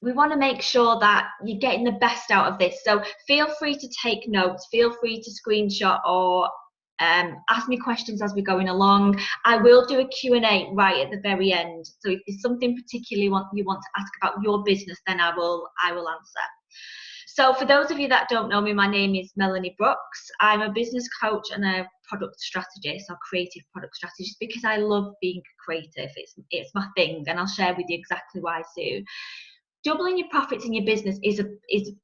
we want to make sure that you're getting the best out of this. So feel free to take notes, feel free to screenshot or ask me questions as we're going along. I will do a Q&A right at the very end. So if there's something particularly you want to ask about your business, then I will answer. So for those of you that don't know me, my name is Melanie Brooks. I'm a business coach and a product strategist or creative product strategist because I love being creative. It's my thing, and I'll share with you exactly why soon. Doubling your profits in your business is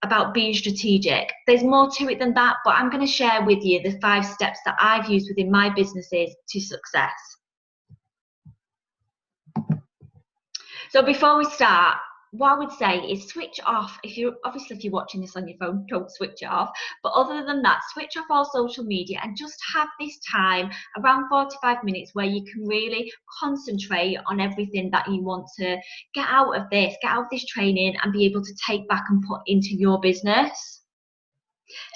about being strategic. There's more to it than that, but I'm going to share with you the 5 steps that I've used within my businesses to success. So before we start, what I would say is switch off. If you're watching this on your phone, don't switch it off. But other than that, switch off all social media and just have this time, around 45 minutes, where you can really concentrate on everything that you want to get out of this training and be able to take back and put into your business.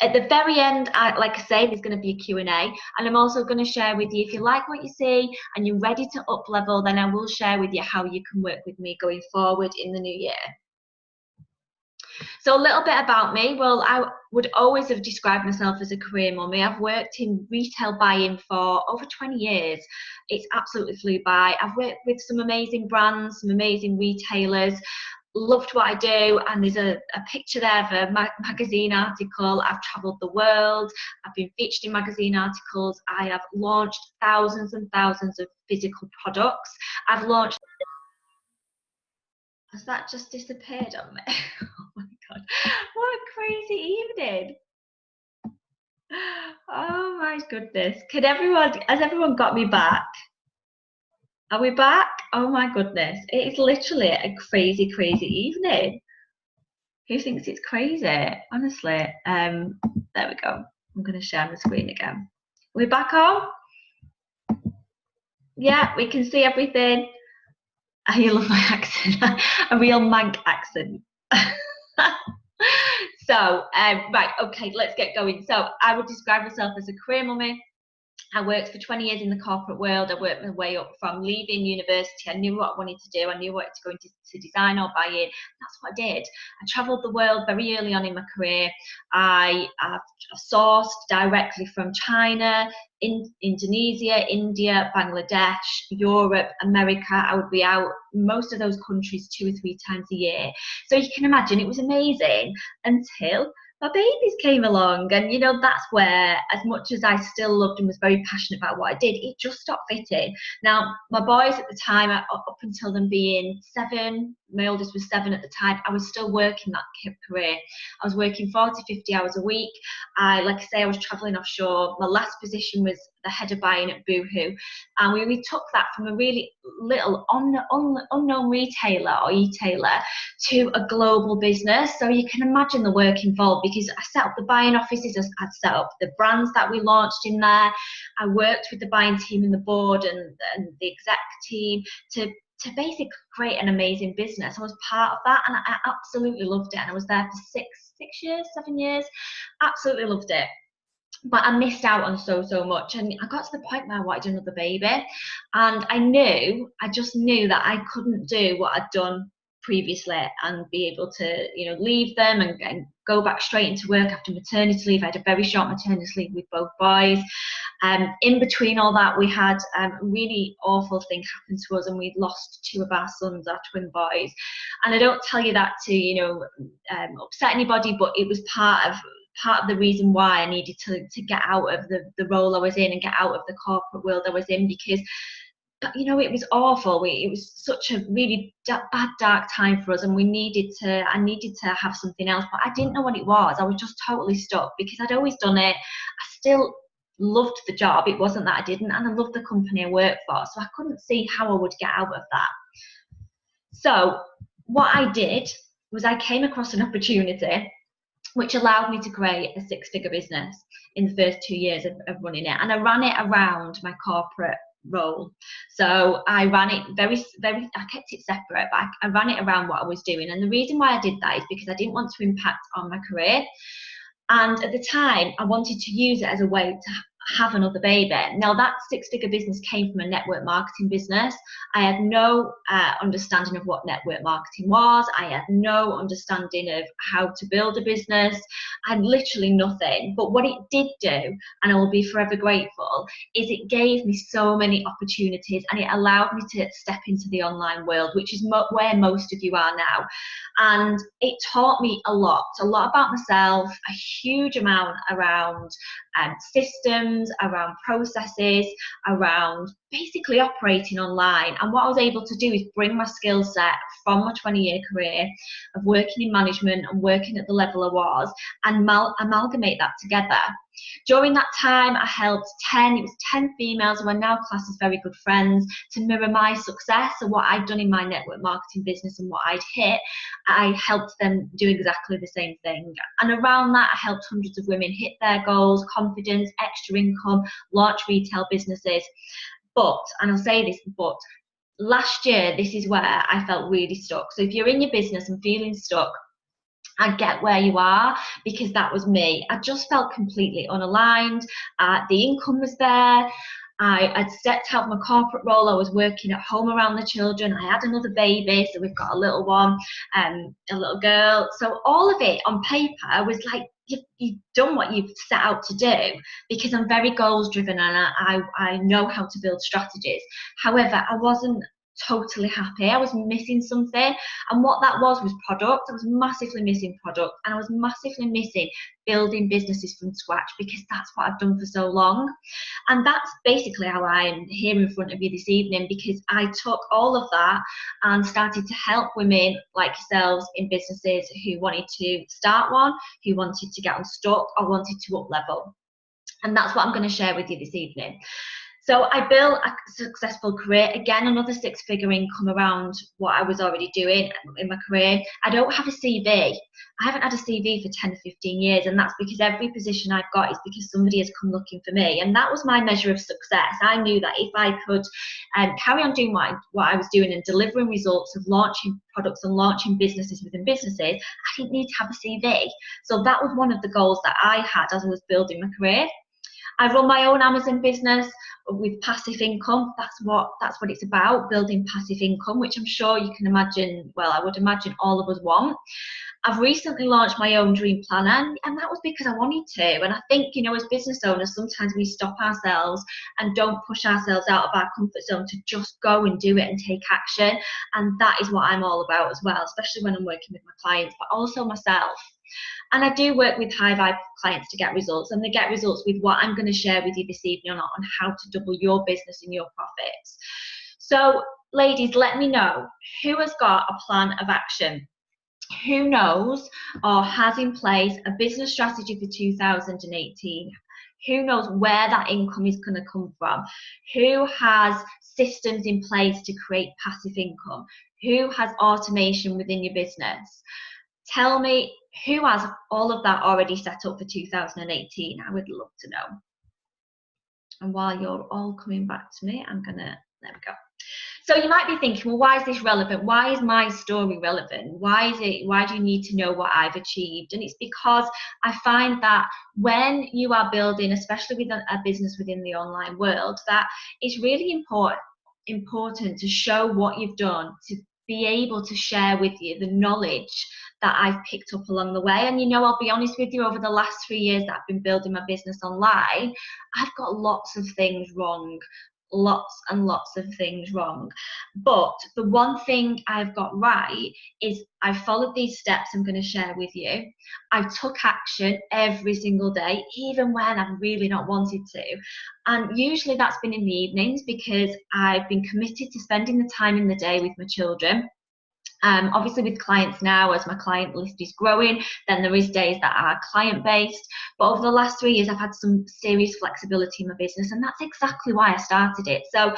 At the very end, like I say, there's going to be a Q&A, and I'm also going to share with you, if you like what you see and you're ready to up level, then I will share with you how you can work with me going forward in the new year. So a little bit about me. Well, I would always have described myself as a career mummy. I've worked in retail buying for over 20 years. It's absolutely flew by. I've worked with some amazing brands, some amazing retailers. Loved what I do, and there's a picture there of a magazine article. I've traveled the world. I've been featured in magazine articles. I have launched thousands and thousands of physical products. I've launched. Has that just disappeared on me? Oh my god, what a crazy evening. Oh my goodness. Has everyone got me back? Are we back? Oh my goodness. It is literally a crazy, crazy evening. Who thinks it's crazy? Honestly. There we go. I'm going to share my screen again. We're back on? Yeah, we can see everything. You love my accent. A real Manc accent. So, right, okay, let's get going. So I would describe myself as a career mummy. I worked for 20 years in the corporate world. I worked my way up from leaving university. I knew what I wanted to do. I knew what to go into design or buying. That's what I did. I travelled the world very early on in my career. I sourced directly from China, Indonesia, India, Bangladesh, Europe, America. I would be out most of those countries 2 or 3 times a year. So you can imagine it was amazing until my babies came along, and you know, that's where, as much as I still loved and was very passionate about what I did, it just stopped fitting. Now my boys at the time, up until them being 7, my oldest was 7 at the time, I was still working that career. I was working 40-50 hours a week. Like I say, I was traveling offshore. My last position was the head of buying at Boohoo, and we took that from a really little unknown retailer or e-tailer to a global business. So you can imagine the work involved, because I set up the buying offices, I'd set up the brands that we launched in there. I worked with the buying team and the board and the exec team to basically create an amazing business. I was part of that, and I absolutely loved it. And I was there for 6 years, 7 years. Absolutely loved it. But I missed out on so much, and I got to the point where I wanted another baby, and I just knew that I couldn't do what I'd done previously and be able to, you know, leave them and go back straight into work after maternity leave. I had a very short maternity leave with both boys. In between all that, we had a really awful thing happen to us, and we'd lost 2 of our sons, our twin boys. And I don't tell you that to, you know, upset anybody, but it was part of the reason why I needed to get out of the role I was in and get out of the corporate world I was in, because, you know, it was awful. It was such a really bad, dark time for us, and I needed to have something else, but I didn't know what it was. I was just totally stuck because I'd always done it. I still loved the job. It wasn't that I didn't, and I loved the company I worked for, so I couldn't see how I would get out of that. So what I did was I came across an opportunity which allowed me to create a 6-figure business in the first 2 years of running it. And I ran it around my corporate role. So I ran it I kept it separate, but I ran it around what I was doing. And the reason why I did that is because I didn't want to impact on my career. And at the time, I wanted to use it as a way to have another baby. Now that six-figure business came from a network marketing business. I had no understanding of what network marketing was. I had no understanding of how to build a business. I had literally nothing. But what it did do, and I will be forever grateful, is it gave me so many opportunities, and it allowed me to step into the online world, which is where most of you are now. And it taught me a lot about myself, a huge amount around systems, around processes, around basically operating online. And what I was able to do is bring my skill set from my 20-year career of working in management and working at the level I was, and amalgamate that together. During that time, I helped 10 females who are now classed as very good friends to mirror my success. So what I'd done in my network marketing business and what I'd hit, I helped them do exactly the same thing. And around that, I helped hundreds of women hit their goals, confidence, extra income, launch retail businesses. But, and I'll say this, but last year, this is where I felt really stuck. So if you're in your business and feeling stuck, I get where you are, because that was me. I just felt completely unaligned. The income was there. I'd stepped out of my corporate role. I was working at home around the children. I had another baby, so we've got a little one, a little girl. So all of it on paper was like, you've done what you've set out to do, because I'm very goals driven and I know how to build strategies. However, I wasn't totally happy. I was missing something, and what that was product. I was massively missing product, and I was massively missing building businesses from scratch, because that's what I've done for so long. And that's basically how I'm here in front of you this evening, because I took all of that and started to help women like yourselves in businesses who wanted to start one, who wanted to get unstuck, or wanted to up level. And that's what I'm going to share with you this evening. So I built a successful career, again, another six-figure income around what I was already doing in my career. I don't have a CV. I haven't had a CV for 10 or 15 years, and that's because every position I've got is because somebody has come looking for me. And that was my measure of success. I knew that if I could carry on doing what I was doing and delivering results of launching products and launching businesses within businesses, I didn't need to have a CV. So that was one of the goals that I had as I was building my career. I run my own Amazon business with passive income. That's what it's about, building passive income, which I'm sure you can imagine, well, I would imagine all of us want. I've recently launched my own dream planner, and that was because I wanted to. And I think, you know, as business owners, sometimes we stop ourselves and don't push ourselves out of our comfort zone to just go and do it and take action. And that is what I'm all about as well, especially when I'm working with my clients, but also myself. And I do work with high vibe clients to get results, and they get results with what I'm going to share with you this evening on how to double your business and your profits. So ladies, let me know who has got a plan of action. Who knows or has in place a business strategy for 2018? Who knows where that income is going to come from? Who has systems in place to create passive income? Who has automation within your business? Tell me who has all of that already set up for 2018. I would love to know. And while you're all coming back to me, there we go. So you might be thinking, well, why is this relevant? Why is my story relevant? Why do you need to know what I've achieved? And it's because I find that when you are building, especially with a business within the online world, that it's really important to show what you've done, to be able to share with you the knowledge that I've picked up along the way. And, you know, I'll be honest with you, over the last 3 years that I've been building my business online, I've got lots of things wrong. Lots and lots of things wrong. But the one thing I've got right is I've followed these steps I'm going to share with you. I took action every single day, even when I've really not wanted to. And usually that's been in the evenings, because I've been committed to spending the time in the day with my children. Obviously with clients now, as my client list is growing, then there is days that are client based, but over the last 3 years I've had some serious flexibility in my business, and that's exactly why I started it. So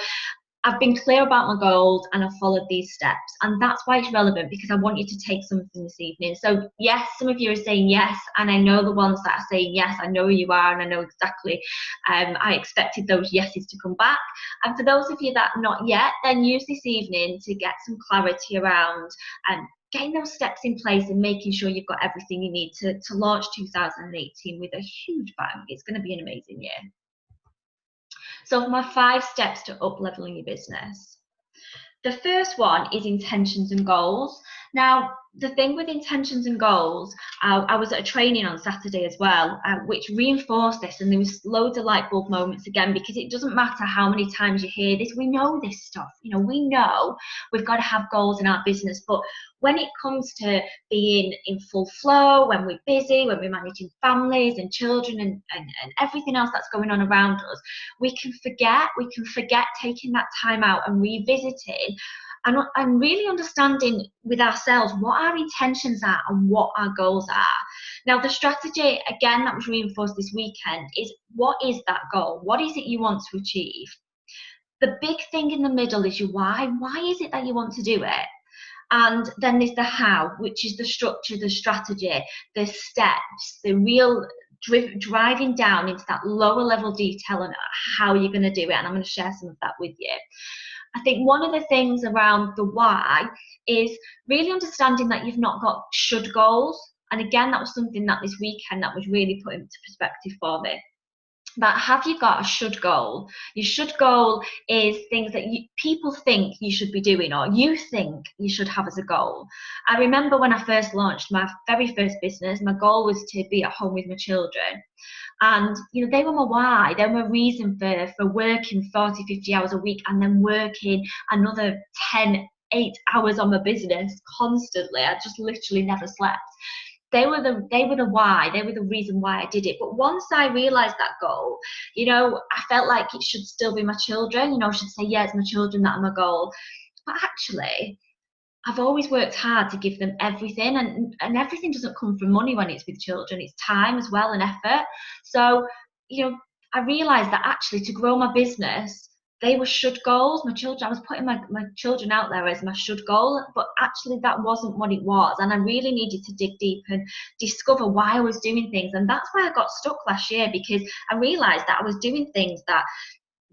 I've been clear about my goals and I've followed these steps, and that's why it's relevant, because I want you to take something this evening. So yes, some of you are saying yes, and I know the ones that are saying yes, I know who you are, and I know exactly, I expected those yeses to come back. And for those of you that are not yet, then use this evening to get some clarity around getting those steps in place and making sure you've got everything you need to launch 2018 with a huge bang. It's going to be an amazing year. So my 5 steps to up leveling your business. The first one is intentions and goals. Now, the thing with intentions and goals, I was at a training on Saturday as well, which reinforced this, and there was loads of light bulb moments again, because it doesn't matter how many times you hear this, we know this stuff. You know, we know we've got to have goals in our business, but when it comes to being in full flow, when we're busy, when we're managing families and children and everything else that's going on around us, we can forget taking that time out and revisiting and really understanding with ourselves what our intentions are and what our goals are. Now, the strategy, again, that was reinforced this weekend is, what is that goal? What is it you want to achieve? The big thing in the middle is your why. Why is it that you want to do it? And then there's the how, which is the structure, the strategy, the steps, the real driving down into that lower level detail on how you're going to do it. And I'm going to share some of that with you. I think one of the things around the why is really understanding that you've not got should goals. And again, that was something that this weekend that was really put into perspective for me. But have you got a should goal? Your should goal is things that people think you should be doing, or you think you should have as a goal. I remember when I first launched my very first business, my goal was to be at home with my children. And you know, they were my why, they were my reason for working 40, 50 hours a week and then working another 8 hours on my business constantly. I just literally never slept. They were the why, they were the reason why I did it. But once I realized that goal, you know, I felt like it should still be my children. You know, I should say, yeah, it's my children that are my goal. But actually, I've always worked hard to give them everything, and everything doesn't come from money when it's with children. It's time as well and effort. So, you know, I realized that actually to grow my business, they were should goals. My children, I was putting my children out there as my should goal, but actually that wasn't what it was. And I really needed to dig deep and discover why I was doing things. And that's why I got stuck last year, because I realized that I was doing things that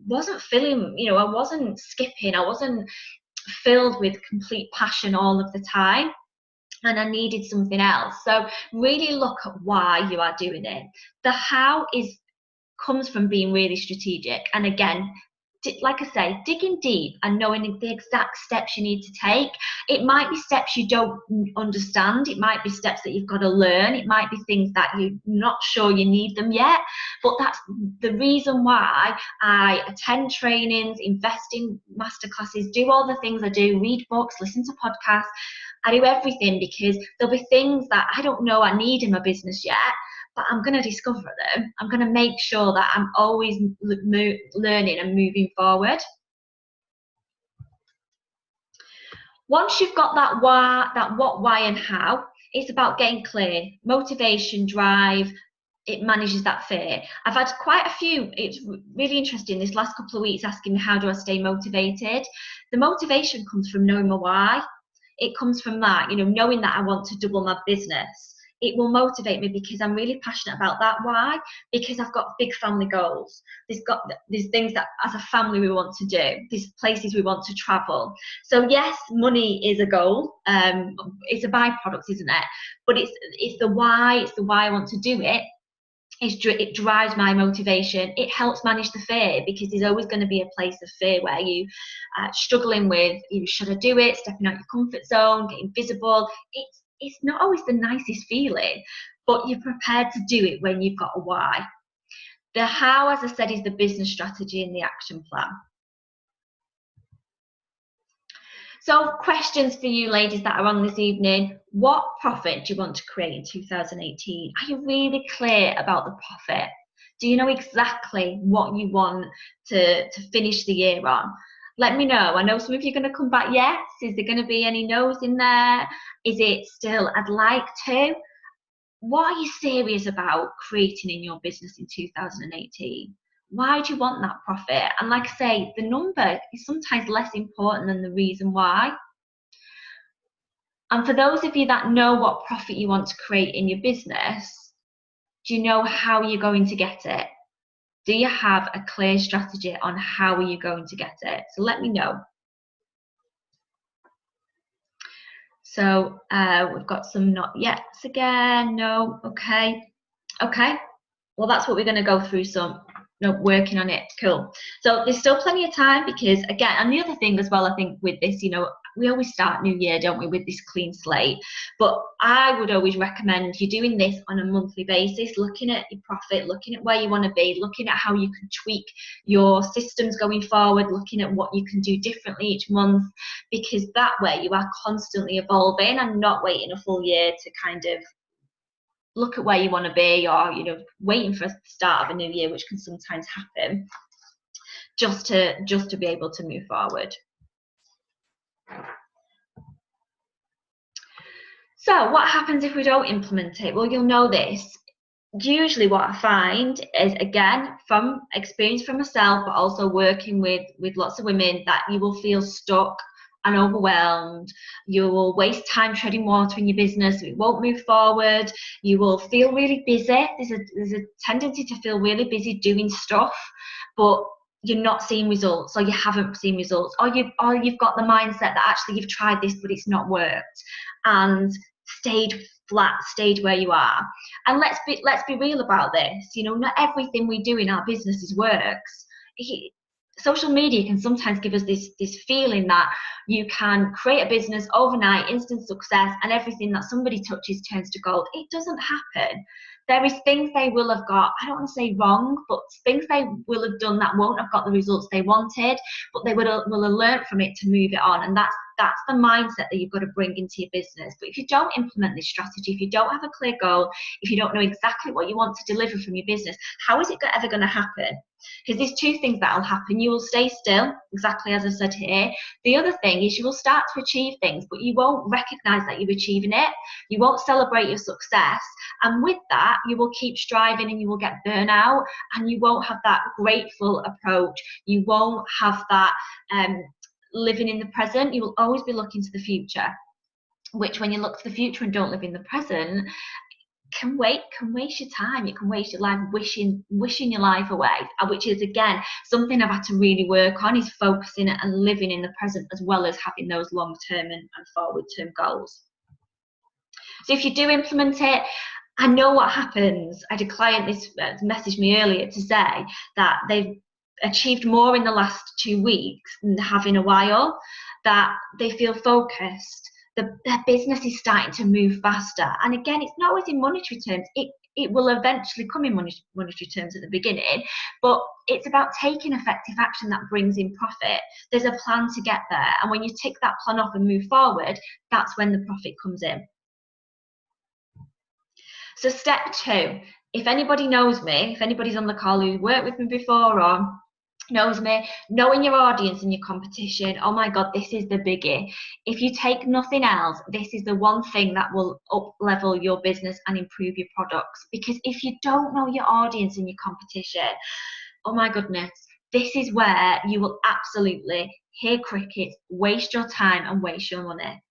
wasn't filling, you know, I wasn't skipping, I wasn't filled with complete passion all of the time, and I needed something else. So really look at why you are doing it. The how comes from being really strategic, and again, like I say, digging deep and knowing the exact steps you need to take. It might be steps you don't understand. It might be steps that you've got to learn. It might be things that you're not sure you need them yet. But that's the reason why I attend trainings, invest in masterclasses, do all the things I do, read books, listen to podcasts. I do everything because there'll be things that I don't know I need in my business yet, but I'm going to discover them. I'm going to make sure that I'm always learning and moving forward. Once you've got that why, that what, why, and how, it's about getting clear. Motivation, drive, it manages that fear. I've had quite a few, it's really interesting this last couple of weeks asking me, how do I stay motivated? The motivation comes from knowing my why. It comes from that, you know, knowing that I want to double my business. It will motivate me because I'm really passionate about that. Why? Because I've got big family goals. There's things that as a family we want to do. There's places we want to travel. So yes, money is a goal. It's a byproduct, isn't it? But it's the why. It's the why I want to do it. It drives my motivation. It helps manage the fear, because there's always going to be a place of fear where you struggling with, you know, should I do it, stepping out your comfort zone, getting visible. It's not always the nicest feeling, but you're prepared to do it when you've got a why. The how, as I said, is the business strategy and the action plan. So questions for you ladies that are on this evening. What profit do you want to create in 2018? Are you really clear about the profit? Do you know exactly what you want to finish the year on? Let me know. I know some of you are going to come back yes. Is there going to be any no's in there? Is it still I'd like to? What are you serious about creating in your business in 2018? Why do you want that profit? And like I say, the number is sometimes less important than the reason why. And for those of you that know what profit you want to create in your business, do you know how you're going to get it? Do you have a clear strategy on how are you going to get it? So let me know. So we've got some not yets again. No, okay. Okay. Well, that's what we're going to go through some. No, working on it. Cool. So there's still plenty of time, because again, and the other thing as well, I think with this, we always start new year, don't we, with this clean slate. But I would always recommend you doing this on a monthly basis, looking at your profit, looking at where you want to be, looking at how you can tweak your systems going forward, looking at what you can do differently each month, because that way you are constantly evolving and not waiting a full year to kind of look at where you want to be, or waiting for the start of a new year, which can sometimes happen, just to be able to move forward. So what happens if we don't implement it? Well, you'll know this. Usually what I find is, again, from experience from myself, but also working with lots of women, that you will feel stuck and overwhelmed. You will waste time treading water in your business. It won't move forward. You will feel really busy. There's a tendency to feel really busy doing stuff, but you're not seeing results, or you haven't seen results, or you've got the mindset that actually you've tried this but it's not worked, and stayed flat, stayed where you are. And let's be real about this. Not everything we do in our businesses works. Social media can sometimes give us this feeling that you can create a business overnight, instant success, and everything that somebody touches turns to gold. It doesn't happen. There is things they will have got, I don't want to say wrong, but things they will have done that won't have got the results they wanted, but they will have learned from it to move it on. And that's the mindset that you've got to bring into your business. But if you don't implement this strategy, if you don't have a clear goal, if you don't know exactly what you want to deliver from your business, how is it ever going to happen? Because there's two things that will happen. You will stay still, exactly as I said here. The other thing is you will start to achieve things, but you won't recognize that you're achieving it. You won't celebrate your success. And with that, you will keep striving and you will get burnout, and you won't have that grateful approach. You won't have that living in the present. You will always be looking to the future, which, when you look to the future and don't live in the present, can waste your time. It can waste your life wishing your life away, which is, again, something I've had to really work on, is focusing and living in the present, as well as having those long-term and forward-term goals. So if you do implement it, I know what happens. I had a client this messaged me earlier to say that they've achieved more in the last 2 weeks than they have in a while, that they feel focused. Their business is starting to move faster. And again, it's not always in monetary terms. It will eventually come in monetary terms at the beginning, but it's about taking effective action that brings in profit. There's a plan to get there. And when you tick that plan off and move forward, that's when the profit comes in. So step 2, if anybody knows me, if anybody's on the call who's worked with me before or knows me, knowing your audience and your competition, oh my God, this is the biggie. If you take nothing else, this is the one thing that will up level your business and improve your products. Because if you don't know your audience and your competition, oh my goodness, this is where you will absolutely hear crickets, waste your time and waste your money.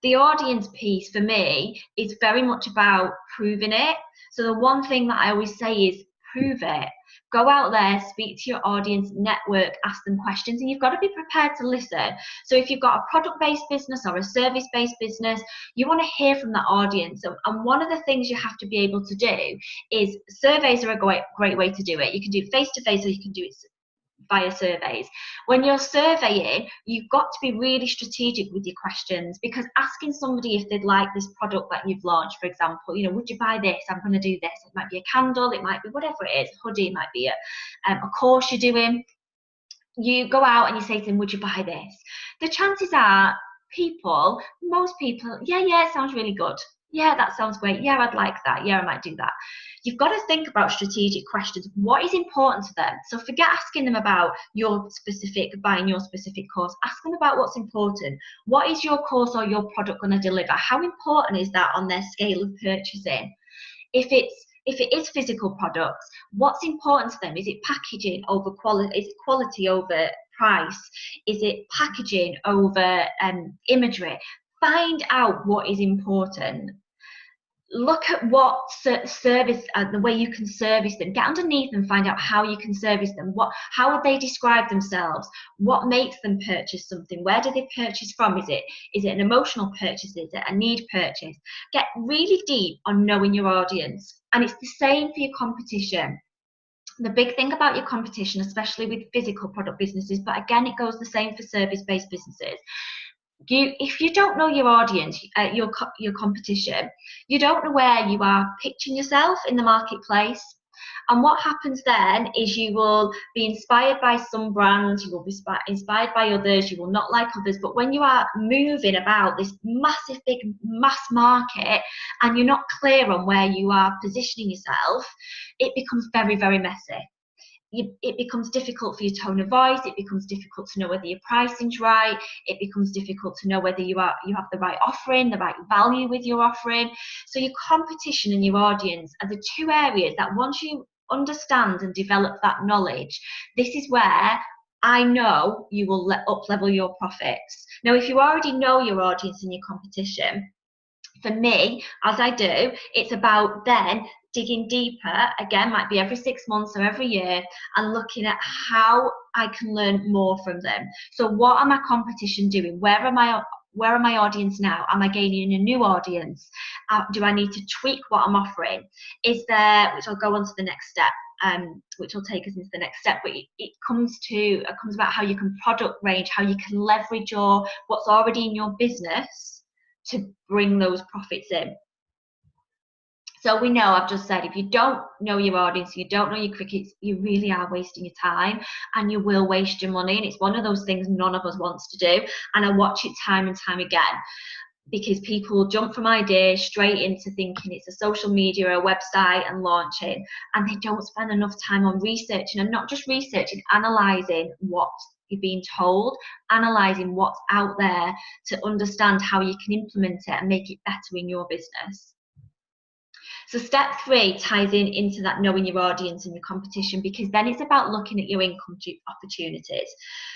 The audience piece for me is very much about proving it. So the one thing that I always say is prove it. Go out there, speak to your audience, network, ask them questions, and you've got to be prepared to listen. So if you've got a product-based business or a service-based business, you want to hear from that audience. And one of the things you have to be able to do is, surveys are a great way to do it. You can do it face-to-face, or you can do it via surveys. When you're surveying, you've got to be really strategic with your questions, because asking somebody if they'd like this product that you've launched, for example, would you buy this? I'm going to do this. It might be a candle, it might be whatever it is, a hoodie, it might be a course you're doing. You go out and you say to them, would you buy this? The chances are most people, yeah, it sounds really good. Yeah, that sounds great. Yeah, I'd like that. Yeah, I might do that. You've got to think about strategic questions. What is important to them? So forget asking them about buying your specific course. Ask them about what's important. What is your course or your product going to deliver? How important is that on their scale of purchasing? If it is physical products, what's important to them? Is it packaging over quality? Is it quality over price? Is it packaging over imagery? Find out what is important. Look at what service, the way you can service them. Get underneath and find out how you can service them. How would they describe themselves? What makes them purchase something? Where do they purchase from? Is it an emotional purchase? Is it a need purchase? Get really deep on knowing your audience. And it's the same for your competition. The big thing about your competition, especially with physical product businesses, but again, it goes the same for service-based businesses. If you don't know your audience, your competition, you don't know where you are pitching yourself in the marketplace. And what happens then is you will be inspired by some brands, you will be inspired by others, you will not like others. But when you are moving about this massive, big mass market and you're not clear on where you are positioning yourself, it becomes very, very messy. It becomes difficult for your tone of voice. It becomes difficult to know whether your pricing's right. It becomes difficult to know whether you have the right offering, the right value with your offering. So your competition and your audience are the two areas that once you understand and develop that knowledge, this is where I know you will up level your profits. Now, if you already know your audience and your competition, for me, as I do, it's about then digging deeper, again, might be every 6 months or every year, and looking at how I can learn more from them. So what are my competition doing? Where are my audience now? Am I gaining a new audience? Do I need to tweak what I'm offering? Is there, which I'll go on to the next step, which will take us into the next step, but it comes about how you can product range, how you can leverage what's already in your business to bring those profits in. So we know, I've just said, if you don't know your audience, you don't know your crickets, you really are wasting your time and you will waste your money. And it's one of those things none of us wants to do. And I watch it time and time again, because people jump from ideas straight into thinking it's a social media or a website and launching, and they don't spend enough time on researching, and not just researching, analysing what you're being told, analysing what's out there to understand how you can implement it and make it better in your business. So step 3 ties into that knowing your audience and your competition, because then it's about looking at your income opportunities.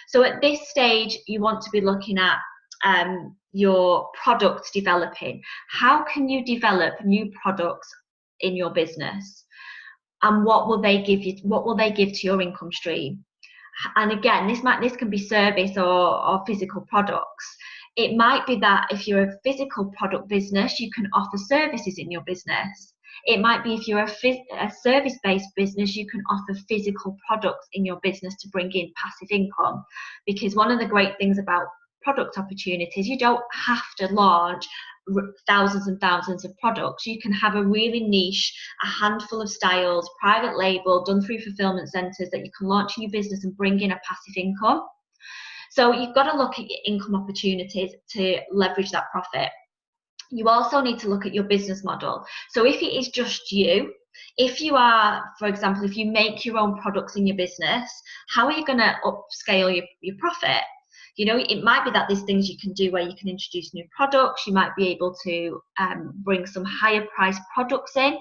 So at this stage, you want to be looking at your products developing. How can you develop new products in your business? And what will they give you? What will they give to your income stream? And again, this can be service or physical products. It might be that if you're a physical product business, you can offer services in your business. It might be if you're a service-based business, you can offer physical products in your business to bring in passive income. Because one of the great things about product opportunities, you don't have to launch thousands and thousands of products. You can have a really niche, a handful of styles, private label, done through fulfillment centres that you can launch in your business and bring in a passive income. So you've got to look at your income opportunities to leverage that profit. You also need to look at your business model. So if it is just you, if you are, for example, if you make your own products in your business, how are you going to upscale your profit? You know, it might be that there's things you can do where you can introduce new products. You might be able to bring some higher priced products in.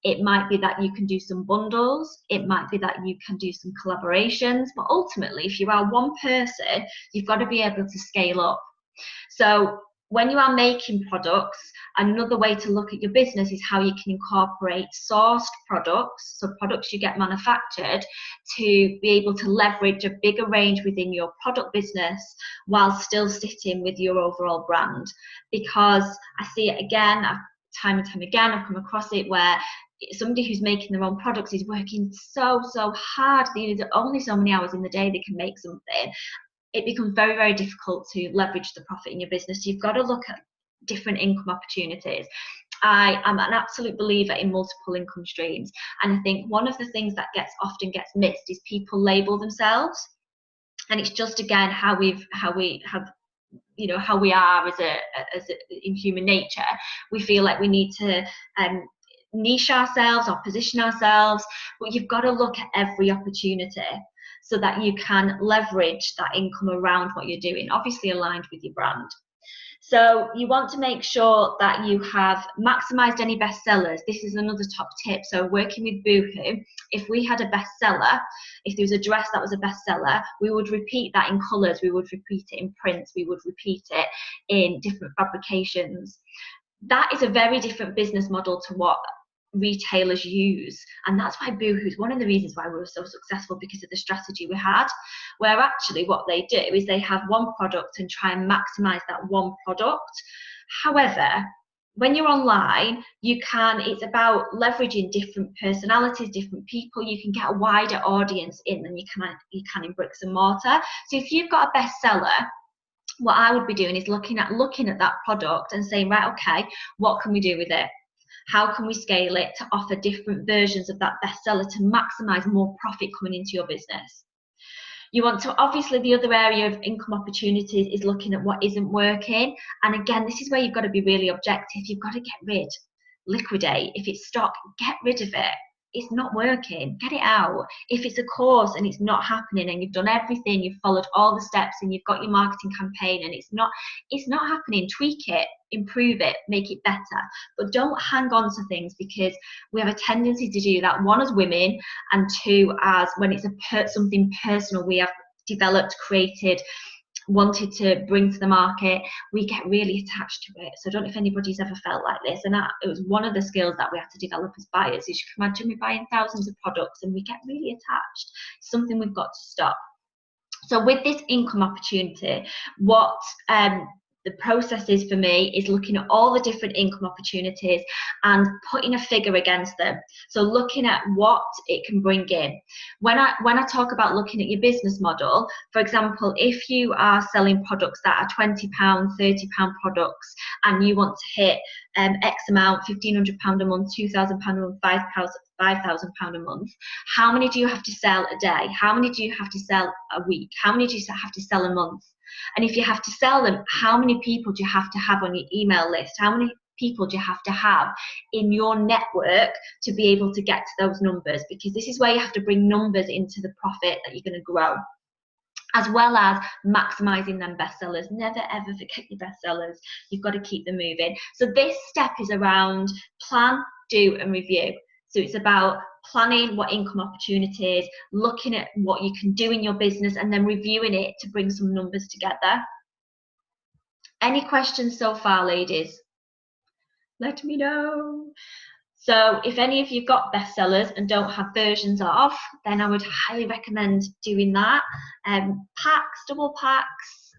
It might be that you can do some bundles. It might be that you can do some collaborations. But ultimately, if you are one person, you've got to be able to scale up. So when you are making products, another way to look at your business is how you can incorporate sourced products, so products you get manufactured, to be able to leverage a bigger range within your product business while still sitting with your overall brand. Because I see it again, time and time again, I've come across it where somebody who's making their own products is working so hard. There's only so many hours in the day they can make something. It becomes very, very difficult to leverage the profit in your business. You've got to look at different income opportunities. I am an absolute believer in multiple income streams, and I think one of the things that often gets missed is people label themselves, and it's just again how we have, you know, how we are in human nature. We feel like we need to niche ourselves or position ourselves, but you've got to look at every opportunity so that you can leverage that income around what you're doing, obviously aligned with your brand. So you want to make sure that you have maximized any bestsellers. This is another top tip. So working with Boohoo, if we had a bestseller, if there was a dress that was a bestseller, we would repeat that in colors, we would repeat it in prints, we would repeat it in different fabrications. That is a very different business model to what retailers use, and that's why Boohoo is one of the reasons why we were so successful, because of the strategy we had, where actually what they do is they have one product and try and maximize that one product. However, when you're online, it's about leveraging different personalities, different people. You can get a wider audience in than you can in bricks and mortar. So if you've got a bestseller, what I would be doing is looking at that product and saying, right, okay, what can we do with it? How can we scale it to offer different versions of that bestseller to maximize more profit coming into your business? You want to, obviously, the other area of income opportunities is looking at what isn't working. And again, this is where you've got to be really objective. You've got to liquidate. If it's stock, get rid of it. It's not working, get it out. If it's a course and it's not happening and you've done everything, you've followed all the steps and you've got your marketing campaign and it's not happening, tweak it, improve it, make it better. But don't hang on to things, because we have a tendency to do that, one, as women, and two, as when it's something personal we have developed, created, wanted to bring to the market, we get really attached to it. So I don't know if anybody's ever felt like this, and it was one of the skills that we have to develop as buyers. As you can imagine, we're buying thousands of products and we get really attached. It's something we've got to stop. So with this income opportunity, what the process is for me is looking at all the different income opportunities and putting a figure against them. So looking at what it can bring in. When I talk about looking at your business model, for example, if you are selling products that are £20, £30 products, and you want to hit X amount, £1,500 a month, £2,000 a month, £5,000 a month, how many do you have to sell a day? How many do you have to sell a week? How many do you have to sell a month? And if you have to sell them, how many people do you have to have on your email list? How many people do you have to have in your network to be able to get to those numbers? Because this is where you have to bring numbers into the profit that you're going to grow, as well as maximizing them bestsellers. Never ever forget your bestsellers. You've got to keep them moving. So this step is around plan, do, and review. So it's about planning what income opportunities, looking at what you can do in your business, and then reviewing it to bring some numbers together. Any questions so far, ladies? Let me know. So if any of you've got bestsellers and don't have versions of, then I would highly recommend doing that. Packs, double packs,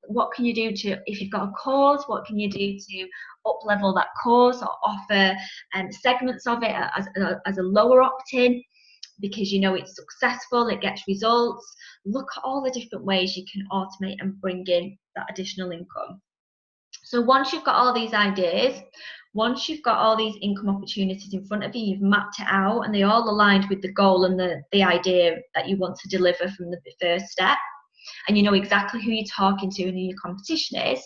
what can you do to, if you've got a course, what can you do to up level that course, or offer segments of it as a lower opt-in, because you know it's successful, it gets results. Look at all the different ways you can automate and bring in that additional income. So once you've got all these ideas, once you've got all these income opportunities in front of you, you've mapped it out and they all aligned with the goal and the idea that you want to deliver from the first step, and you know exactly who you're talking to and who your competition is.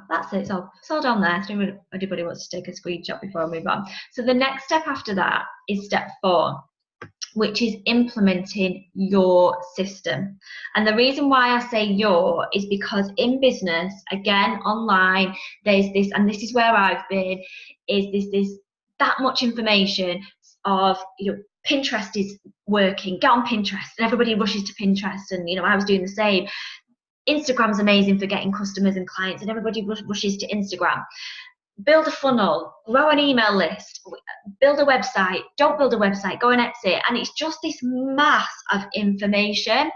That's it, it's all down there. So anybody wants to take a screenshot before I move on. So the next step after that is step 4, which is implementing your system. And the reason why I say your is because in business, again, online, there's this, and this is where I've been, is this that much information of, Pinterest is working, get on Pinterest, and everybody rushes to Pinterest, and I was doing the same. Instagram's amazing for getting customers and clients, and everybody rushes to Instagram. Build a funnel, grow an email list, build a website, don't build a website, go on Etsy. And it's just this mass of information.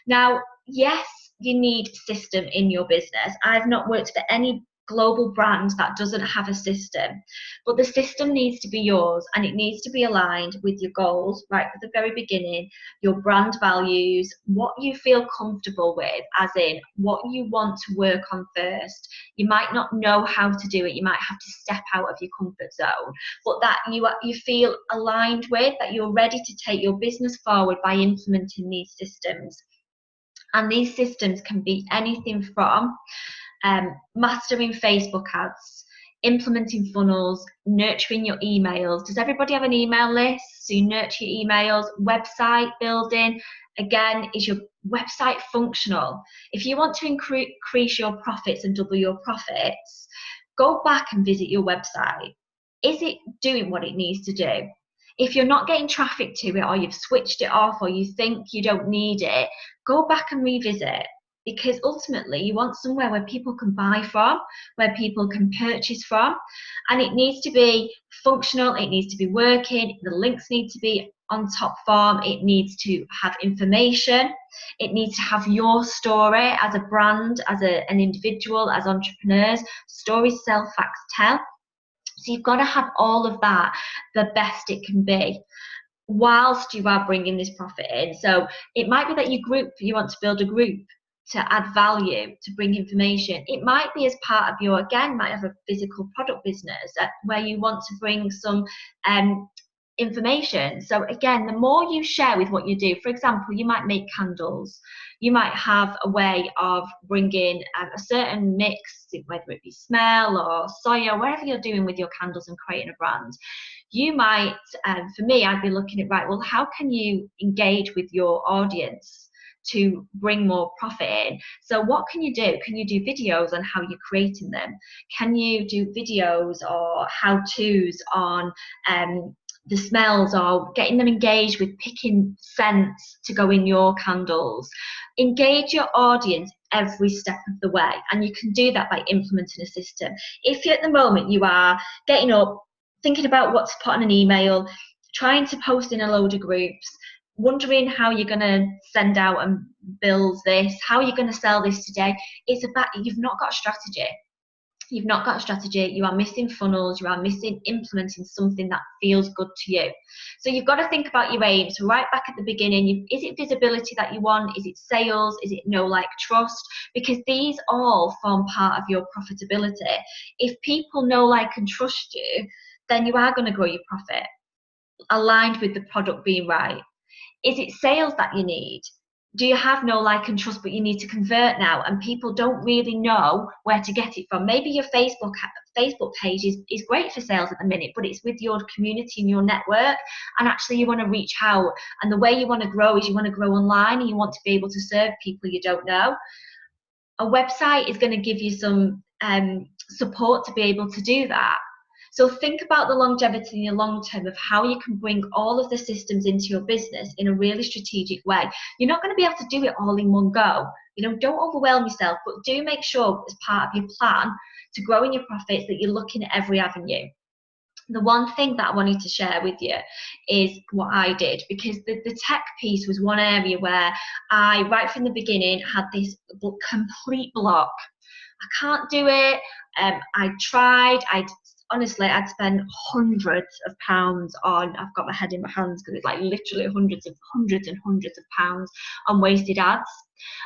Now, yes, you need system in your business. I've not worked for any global brand that doesn't have a system, but the system needs to be yours, and it needs to be aligned with your goals right at the very beginning, your brand values, what you feel comfortable with, as in what you want to work on first. You might not know how to do it, you might have to step out of your comfort zone, but that you feel aligned with, that you're ready to take your business forward by implementing these systems. And these systems can be anything from mastering Facebook ads, implementing funnels, nurturing your emails. Does everybody have an email list? So you nurture your emails. Website building. Again, is your website functional? If you want to increase your profits and double your profits, go back and visit your website. Is it doing what it needs to do? If you're not getting traffic to it, or you've switched it off, or you think you don't need it, go back and revisit. because ultimately you want somewhere where people can buy from, where people can purchase from, and it needs to be functional, it needs to be working, the links need to be on top form, it needs to have information, it needs to have your story as a brand, as an individual, as entrepreneurs. Stories sell, facts tell. So you've got to have all of that, the best it can be, whilst you are bringing this profit in. So it might be that you want to build a group to add value, to bring information. It might be as part of your, again, might have a physical product business where you want to bring some information. So again, the more you share with what you do, for example, you might make candles, you might have a way of bringing a certain mix, whether it be smell or soya, whatever you're doing with your candles and creating a brand. You might, for me, I'd be looking at, right, well, how can you engage with your audience to bring more profit in? So what can you do? Can you do videos on how you're creating them? Can you do videos or how-tos on the smells, or getting them engaged with picking scents to go in your candles? Engage your audience every step of the way, and you can do that by implementing a system. If you, at the moment, you are getting up, thinking about what to put on an email, trying to post in a load of groups, wondering how you're going to send out and build this, how you're going to sell this today, it's about, you've not got a strategy. You've not got a strategy, you are missing funnels, you are missing implementing something that feels good to you. So you've got to think about your aims right back at the beginning. Is it visibility that you want? Is it sales? Is it know, like, trust? Because these all form part of your profitability. If people know, like, and trust you, then you are going to grow your profit, aligned with the product being right. Is it sales that you need? Do you have know, like, and trust, but you need to convert now, and people don't really know where to get it from? Maybe your Facebook page is great for sales at the minute, but it's with your community and your network, and actually you want to reach out, and the way you want to grow is you want to grow online, and you want to be able to serve people you don't know. A website is going to give you some support to be able to do that. So think about the longevity in your long term of how you can bring all of the systems into your business in a really strategic way. You're not going to be able to do it all in one go. You know, don't overwhelm yourself, but do make sure as part of your plan to growing your profits that you're looking at every avenue. The one thing that I wanted to share with you is what I did, because the tech piece was one area where I, right from the beginning, had this complete block. I can't do it. I tried. Honestly, I'd spend hundreds of pounds on, I've got my head in my hands because it's like literally hundreds and hundreds of pounds on wasted ads,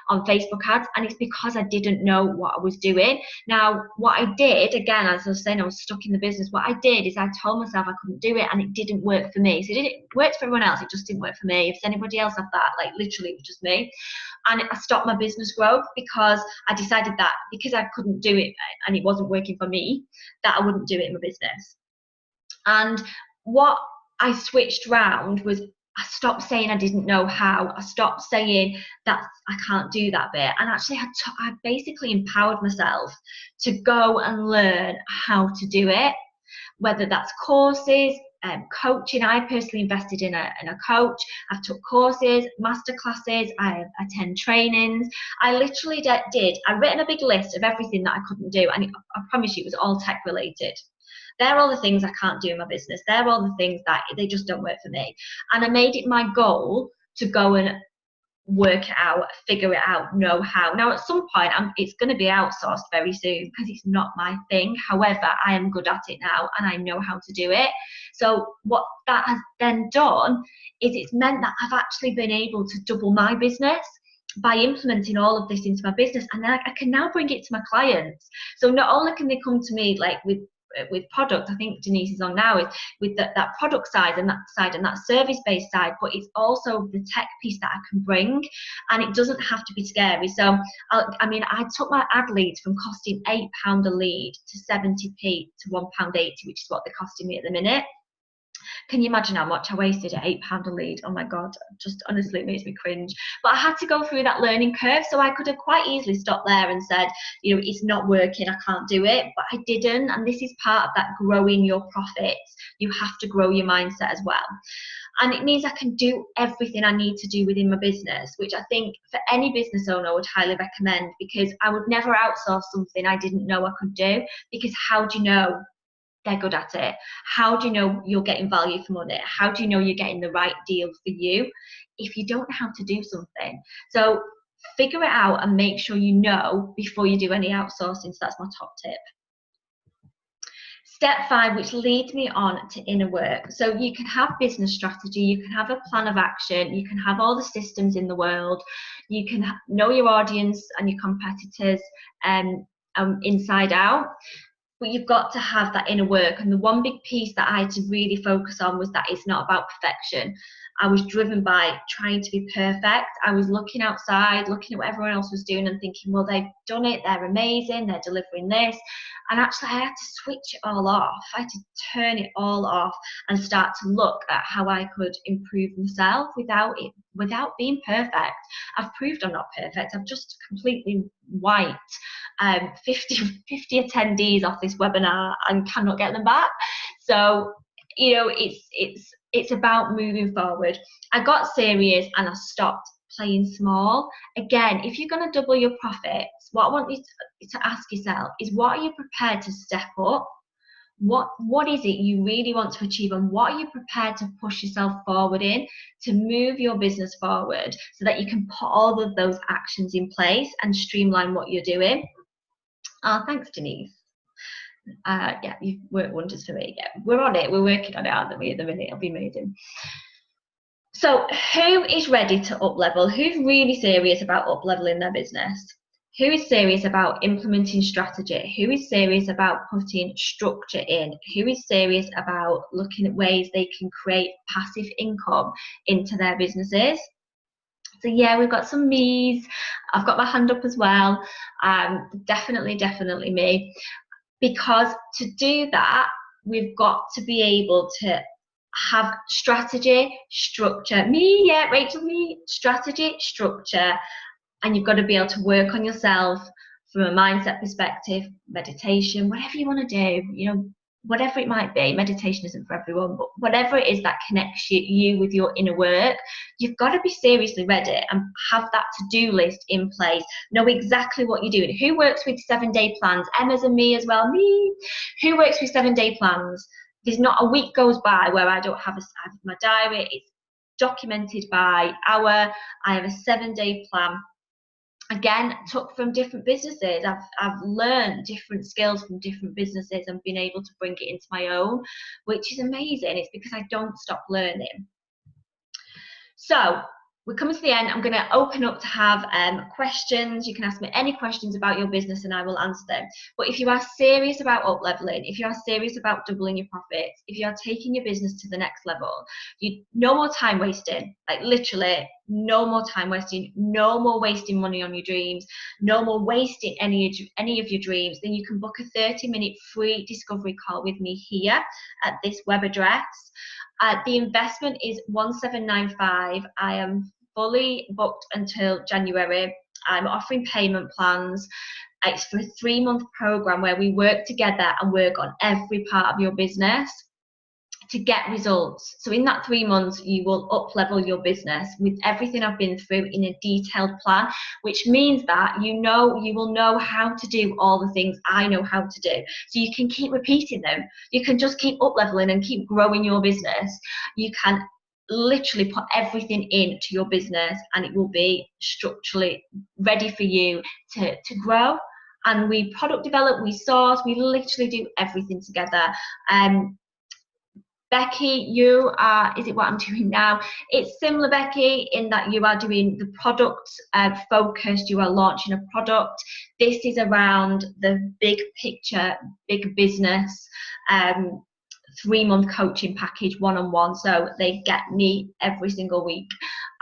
on Facebook ads, and it's because I didn't know what I was doing. Now, what I did, again, as I was saying, I was stuck in the business. What I did is I told myself I couldn't do it, and it didn't work for me. So it worked for everyone else, it just didn't work for me. If anybody else had that, like, literally it was just me. And I stopped my business growth because I decided that because I couldn't do it and it wasn't working for me, that I wouldn't do it in my business. And what I switched round was I stopped saying I didn't know how. I stopped saying that I can't do that bit. And actually, I basically empowered myself to go and learn how to do it, whether that's courses, coaching. I personally invested in a coach. I've took courses, masterclasses, I attend trainings. I literally did. I've written a big list of everything that I couldn't do, and I promise you it was all tech related. They're all the things I can't do in my business. They're all the things that they just don't work for me. And I made it my goal to go and work it out, figure it out, know how. Now, at some point, it's going to be outsourced very soon because it's not my thing. However, I am good at it now and I know how to do it. So what that has then done is it's meant that I've actually been able to double my business by implementing all of this into my business, and then I can now bring it to my clients. So not only can they come to me like with product, I think Denise is on now, is with that product side and that service-based side, but it's also the tech piece that I can bring, and it doesn't have to be scary. So I took my ad leads from costing £8 a lead to 70p to £1.80, which is what they're costing me at the minute. Can you imagine how much I wasted at £8 a lead? Oh my God, just honestly, it makes me cringe. But I had to go through that learning curve, so I could have quite easily stopped there and said, you know, it's not working, I can't do it, but I didn't. And this is part of that growing your profits. You have to grow your mindset as well. And it means I can do everything I need to do within my business, which I think for any business owner I would highly recommend, because I would never outsource something I didn't know I could do, because how do you know they're good at it? How do you know you're getting value for money? How do you know you're getting the right deal for you if you don't know how to do something? So figure it out and make sure you know before you do any outsourcing. So that's my top tip. Step 5, which leads me on to inner work. So you can have business strategy, you can have a plan of action, you can have all the systems in the world, you can know your audience and your competitors inside out, but you've got to have that inner work. And the one big piece that I had to really focus on was that it's not about perfection. I was driven by trying to be perfect. I was looking outside, looking at what everyone else was doing and thinking, well, they've done it, they're amazing, they're delivering this. And actually I had to switch it all off. I had to turn it all off and start to look at how I could improve myself without being perfect. I've proved I'm not perfect. I've just completely wiped 50 attendees off this webinar and cannot get them back. So, you know, it's about moving forward. I got serious and I stopped playing small. Again, if you're going to double your profits, what I want you to ask yourself is, what are you prepared to step up? What is it you really want to achieve, and what are you prepared to push yourself forward in to move your business forward so that you can put all of those actions in place and streamline what you're doing? Thanks, Denise. Yeah, you've worked wonders for me. Yeah, we're on it. We're working on it, aren't we, at the minute? It'll be amazing. So who is ready to up level? Who's really serious about up leveling their business? Who is serious about implementing strategy? Who is serious about putting structure in? Who is serious about looking at ways they can create passive income into their businesses? So yeah, we've got some me's. I've got my hand up as well. Definitely me. Because to do that, we've got to be able to have strategy, structure. Rachel, strategy, structure. And you've got to be able to work on yourself from a mindset perspective, meditation, whatever you want to do, you know, whatever it might be. Meditation isn't for everyone, but whatever it is that connects you with your inner work, you've got to be seriously ready and have that to-do list in place. Know exactly what you're doing. Who works with 7-day plans? Emma's and me as well. Me. Who works with 7-day plans? There's not a week goes by where I don't have my diary. It's documented by hour. I have a 7-day plan. Again, took from different businesses. I've learned different skills from different businesses and been able to bring it into my own, which is amazing. It's because I don't stop learning. So we're coming to the end. I'm going to open up to have questions. You can ask me any questions about your business and I will answer them. But if you are serious about up leveling, if you are serious about doubling your profits, if you are taking your business to the next level, no more time wasting, like literally no more time wasting, no more wasting money on your dreams, no more wasting any of your dreams, then you can book a 30-minute free discovery call with me here at this web address. The investment is $1,795. I am fully booked until January. I'm offering payment plans. It's for a 3-month program where we work together and work on every part of your business to get results. So in that 3 months, you will up level your business with everything I've been through in a detailed plan, which means that you will know how to do all the things I know how to do. So you can keep repeating them. You can just keep up leveling and keep growing your business. You can literally put everything into your business and it will be structurally ready for you to grow. And we product develop, we source, we literally do everything together. Becky, you are, is it what I'm doing now? It's similar, Becky, in that you are doing the product focused, you are launching a product. This is around the big picture, big business, 3-month coaching package, one-on-one. So they get me every single week.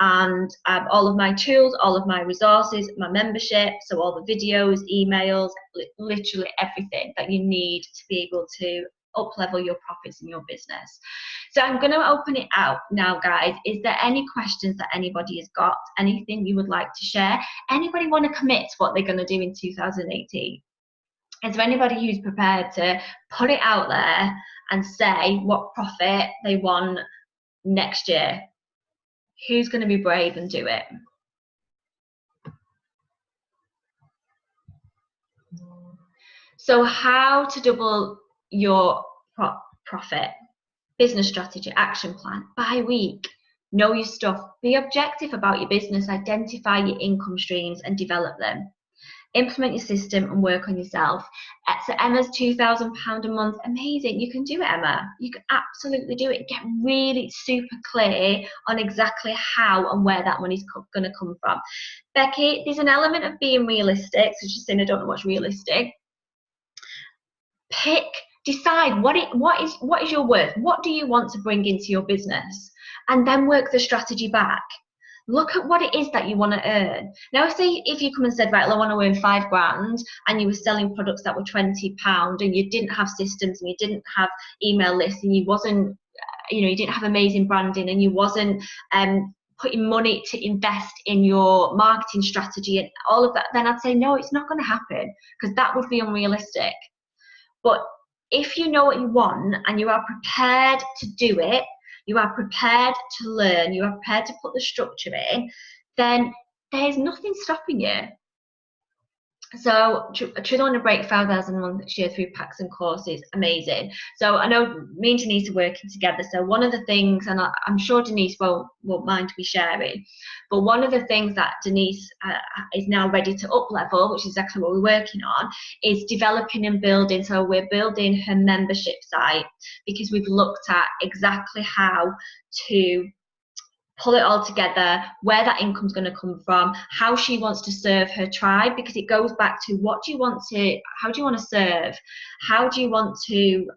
And all of my tools, all of my resources, my membership, so all the videos, emails, literally everything that you need to be able to up level your profits in your business. So I'm going to open it out now, guys. Is there any questions that anybody has got? Anything you would like to share? Anybody want to commit to what they're going to do in 2018? Is there anybody who's prepared to put it out there and say what profit they want next year? Who's going to be brave and do it? So how to double your profit? Business strategy, action plan, by week. Know your stuff. Be objective about your business. Identify your income streams and develop them. Implement your system and work on yourself. So Emma's £2,000 a month, amazing. You can do it, Emma. You can absolutely do it. Get really super clear on exactly how and where that money's going to come from. Becky, there's an element of being realistic. So she's saying I don't know what's realistic. Decide what is your worth. What do you want to bring into your business, and then work the strategy back. Look at what it is that you want to earn. Now, say if you come and said, right, well, I want to earn £5,000, and you were selling products that were £20, and you didn't have systems, and you didn't have email lists, and you wasn't, you didn't have amazing branding, and you wasn't putting money to invest in your marketing strategy and all of that, then I'd say no, it's not going to happen, because that would be unrealistic. But if you know what you want and you are prepared to do it, you are prepared to learn, you are prepared to put the structure in, then there's nothing stopping you. So Truth on a Break, 5,000 a month next year through packs and courses, amazing. So I know me and Denise are working together. So one of the things, and I'm sure Denise won't mind me sharing, but one of the things that Denise is now ready to up level, which is exactly what we're working on, is developing and building. So we're building her membership site, because we've looked at exactly how to pull it all together, where that income's going to come from, how she wants to serve her tribe, because it goes back to how do you want to serve, how do you want to